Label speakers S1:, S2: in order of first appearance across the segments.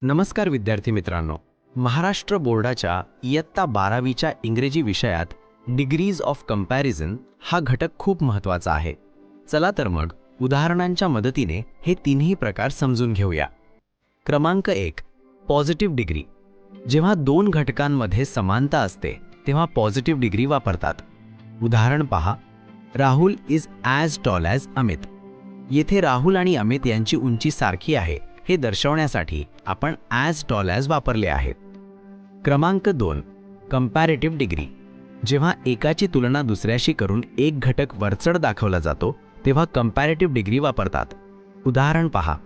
S1: नमस्कार विद्यार्थी मित्रांनो. महाराष्ट्र बोर्डाच्या इयत्ता 12वीच्या इंग्रजी विषयात डिग्रीज ऑफ कंपॅरिझन हा घटक खूप महत्त्वाचा आहे. चला तर मग उदाहरणांच्या मदतीने हे तिन्ही प्रकार समजून घेऊया. क्रमांक 1, पॉझिटिव्ह डिग्री. जेव्हा दोन घटकांमध्ये समानता असते तेव्हा पॉझिटिव्ह डिग्री वापरतात. उदाहरण पहा, Rahul is as tall as Amit. येथे राहुल आणि अमित यांची उंची सारखी आहे हे दर्शवण्यासाठी आपण ॲज टॉल ॲज वापरले आहे. क्रमांक 2, कंपॅरेटिव्ह डिग्री. जेव्हा एकाची तुलना दुसऱ्याशी करून एक घटक वरचढ दाखवला जातो तेव्हा कंपॅरेटिव्ह डिग्री वापरतात. उदाहरण पहा,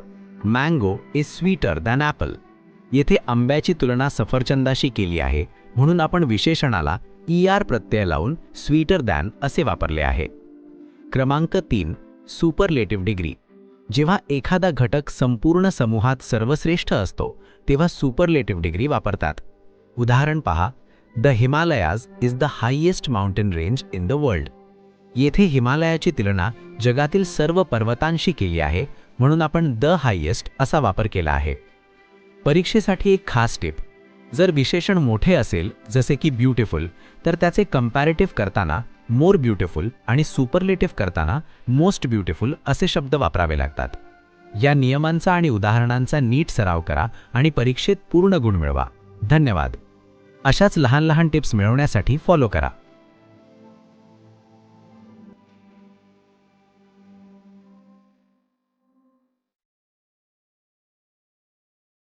S1: mango is sweeter than Apple. येथे आंब्याची तुलना सफरचंदाशी केली आहे म्हणून आपण विशेषणाला ER प्रत्यय लावून स्वीटर दॅन असे वापरले आहे. क्रमांक 3, सुपरलेटिव्ह डिग्री. जेव्हा एखादा घटक संपूर्ण समूहात सर्वश्रेष्ठ असतो तेव्हा सुपरलेटिव्ह डिग्री वापरतात. उदाहरण पहा, the Himalayas is the highest mountain range in the world. येथे हिमालयाची तुलना जगातील सर्व पर्वतांशी केली आहे म्हणून आपण द हायेस्ट असा वापर केला आहे. परीक्षेसाठी एक खास टिप: जर विशेषण मोठे असेल जसे की ब्युटिफुल तर त्याचे कंपॅरेटिव्ह करताना मोर ब्युटिफुल आणि सुपरलेटिव्ह करताना मोस्ट ब्युटिफुल असे शब्द वापरावे लागतात. या नियमांचा आणि उदाहरणांचा नीट सराव करा आणि परीक्षेत पूर्ण गुण मिळवा. धन्यवाद. अशाच लहान लहान टिप्स मिळवण्यासाठी फॉलो करा.